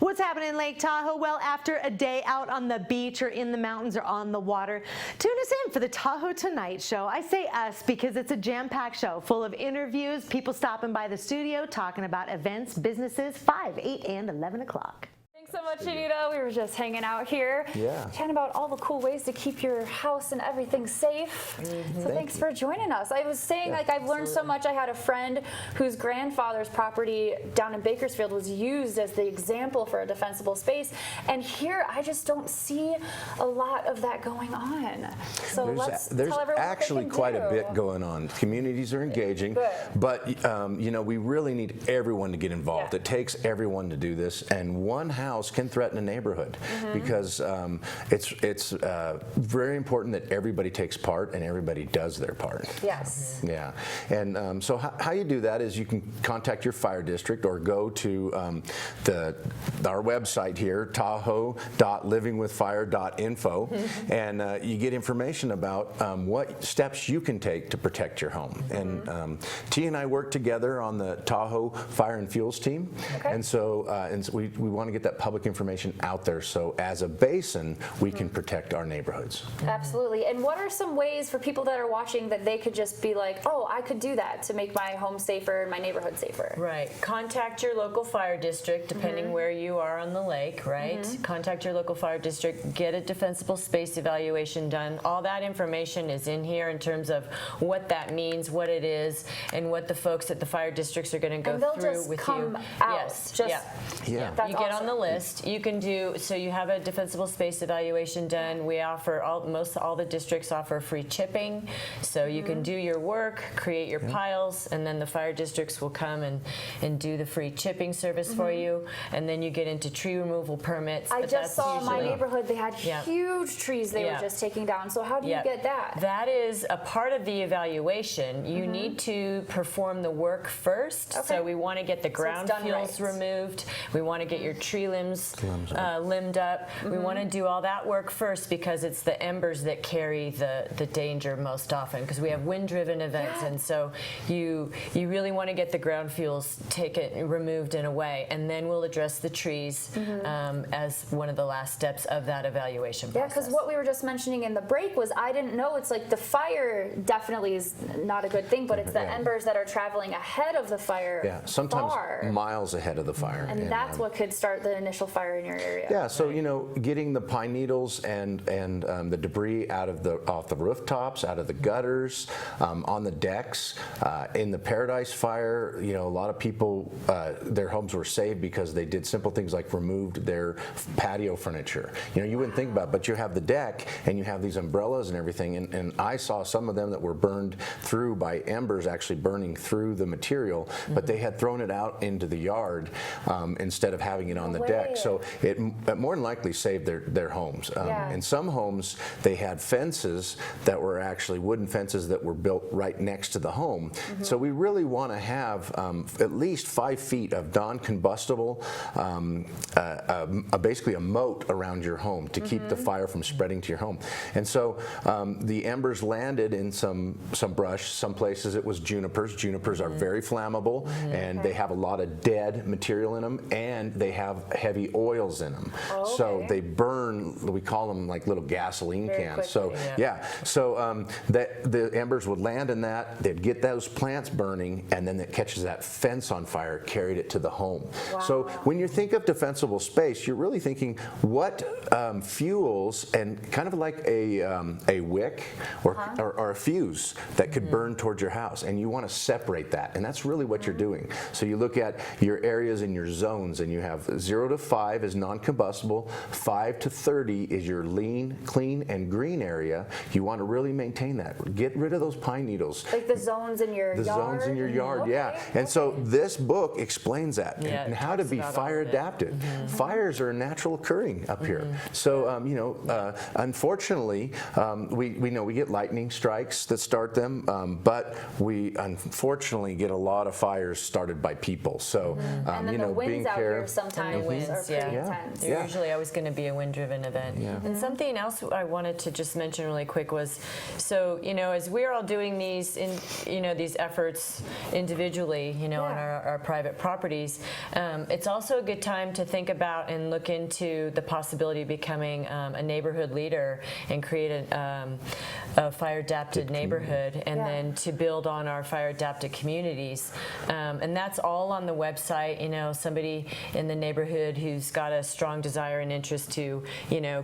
What's happening in Lake Tahoe? Well, after a day out on the beach or in the mountains or on the water, tune us in for the Tahoe Tonight Show. I say us because it's a jam-packed show full of interviews, people stopping by the studio, talking about events, businesses, 5, 8, and 11 o'clock. So much, Anita. We were just hanging out here, chatting about all the cool ways to keep your house and everything safe. So thanks for joining us. I was saying, like, I've learned so much. I had a friend whose grandfather's property down in Bakersfield was used as the example for a defensible space, and here I just don't see a lot of that going on. So there's tell everyone actually quite a bit going on. Communities are engaging, but you know, we really need everyone to get involved. It takes everyone to do this, and one house can threaten a neighborhood because it's very important that everybody takes part and everybody does their part. Yes. Yeah. And so how you do that is you can contact your fire district or go to our website here, tahoe.livingwithfire.info, and you get information about what steps you can take to protect your home. And T and I work together on the Tahoe Fire and Fuels team, and so we want to get that public information out there so as a basin we can protect our neighborhoods. Absolutely. And what are some ways for people that are watching that they could just be like, oh, I could do that to make my home safer, my neighborhood safer? Right. Contact your local fire district, depending where you are on the lake, right? Contact your local fire district, get a defensible space evaluation done. All that information is in here in terms of what that means, what it is, and what the folks at the fire districts are going to go through with you. Yes. You get on the list. You can do, so you have a defensible space evaluation done. We offer, most all the districts offer free chipping. So you can do your work, create your piles, and then the fire districts will come and do the free chipping service for you. And then you get into tree removal permits. I just saw in my neighborhood, they had huge trees they were just taking down. So how do you get that? That is a part of the evaluation. You need to perform the work first. So we want to get the ground fuels removed. We want to get your tree limbs limbed up. We want to do all that work first because it's the embers that carry the danger most often, because we have wind-driven events, and so you really want to get the ground fuels removed and away, and then we'll address the trees as one of the last steps of that evaluation process. Yeah, because what we were just mentioning in the break was I didn't know it's like the fire definitely is not a good thing, but it's the embers that are traveling ahead of the fire. Yeah, sometimes miles ahead of the fire. And that's what could start the initial fire in your area. Yeah, so you know, getting the pine needles and the debris off the rooftops, out of the gutters, on the decks. In the Paradise Fire, you know, a lot of people their homes were saved because they did simple things like removed their patio furniture. You know, you wouldn't think about it, but you have the deck and you have these umbrellas and everything, and I saw some of them that were burned through by embers actually burning through the material, but they had thrown it out into the yard instead of having it on the deck. So it more than likely saved their homes. In some homes, they had fences that were actually wooden fences that were built right next to the home. So we really want to have at least 5 feet of non-combustible, basically a moat around your home to keep the fire from spreading to your home. And so the embers landed in some brush. Some places it was junipers. Junipers are very flammable, and they have a lot of dead material in them, and they have heavy oils in them. So they burn, we call them like little gasoline cans. So so the embers would land in that, they'd get those plants burning, and then it catches that fence on fire, carried it to the home. So when you think of defensible space, you're really thinking what fuels, and kind of like a wick or a fuse that could burn towards your house, and you want to separate that, and that's really what you're doing. So you look at your areas and your zones, and you have 0 to 5 is non-combustible, 5 to 30 is your lean, clean, and green area. You want to really maintain that. Get rid of those pine needles. Like the zones in your yard? The zones in your yard, And so this book explains that and how to be fire adapted. Fires are natural occurring up here. So, you know, unfortunately, we know we get lightning strikes that start them, but we unfortunately get a lot of fires started by people. So, and then you know, the winds being out here careful. sometimes or pretty intense. They're usually always going to be a wind-driven event. And something else I wanted to just mention really quick was, so as we're all doing these these efforts individually, on our private properties, it's also a good time to think about and look into the possibility of becoming a neighborhood leader and create a fire-adapted neighborhood, and then to build on our fire-adapted communities. And that's all on the website. Somebody in the neighborhood who's got a strong desire and interest to,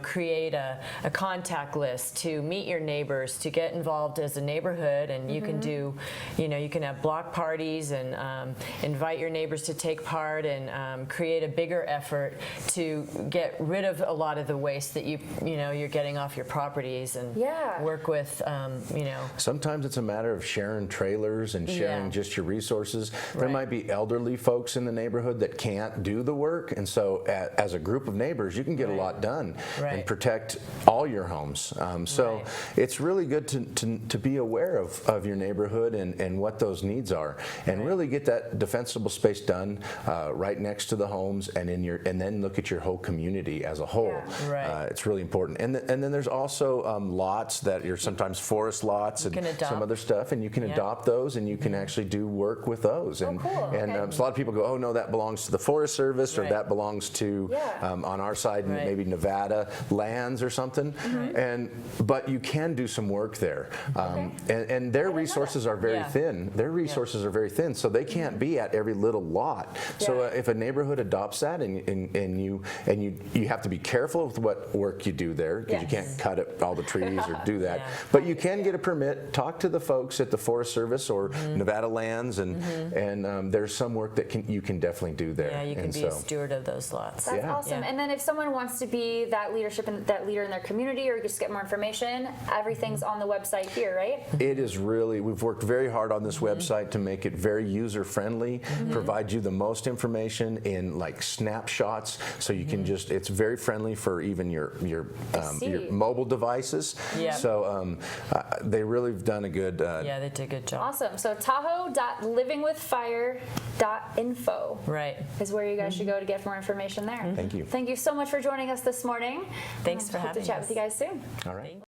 create a contact list, to meet your neighbors, to get involved as a neighborhood, and you can do, you can have block parties and invite your neighbors to take part and create a bigger effort to get rid of a lot of the waste that you're getting off your properties, and work with, Sometimes it's a matter of sharing trailers and sharing just your resources. There might be elderly folks in the neighborhood that can't do the work, and so as a group of neighbors, you can get a lot done and protect all your homes. So it's really good to be aware of your neighborhood and what those needs are, and really get that defensible space done right next to the homes, and then look at your whole community as a whole. It's really important. And then there's also lots that are sometimes forest lots and some other stuff, and you can adopt those, and you can actually do work with those. And so a lot of people go, oh no, that belongs to the Forest Service, or that belongs to on our side maybe Nevada lands or something. But you can do some work there, and their resources are very thin. Their resources are very thin, so they can't be at every little lot. So if a neighborhood adopts that, and you have to be careful with what work you do there, because you can't cut all the trees or do that. But you can get a permit, talk to the folks at the Forest Service or Nevada Lands, and there's some work that you can definitely do there. Yeah, you can be a steward of those lots. That's awesome. And then if someone wants to be that leader in their community, or just get more information, everything's on the website here, right? It is really, we've worked very hard on this website to make it very user-friendly, provide you the most information in like snapshots, so you can just, it's very friendly for even your mobile devices. So they really have done a good they did a good job. Awesome. So tahoe.livingwithfire.info is where you guys should go to get more information there. Thank you. Thank you so much for joining us this morning. Thanks for having us. Hope to chat with you guys soon. All right.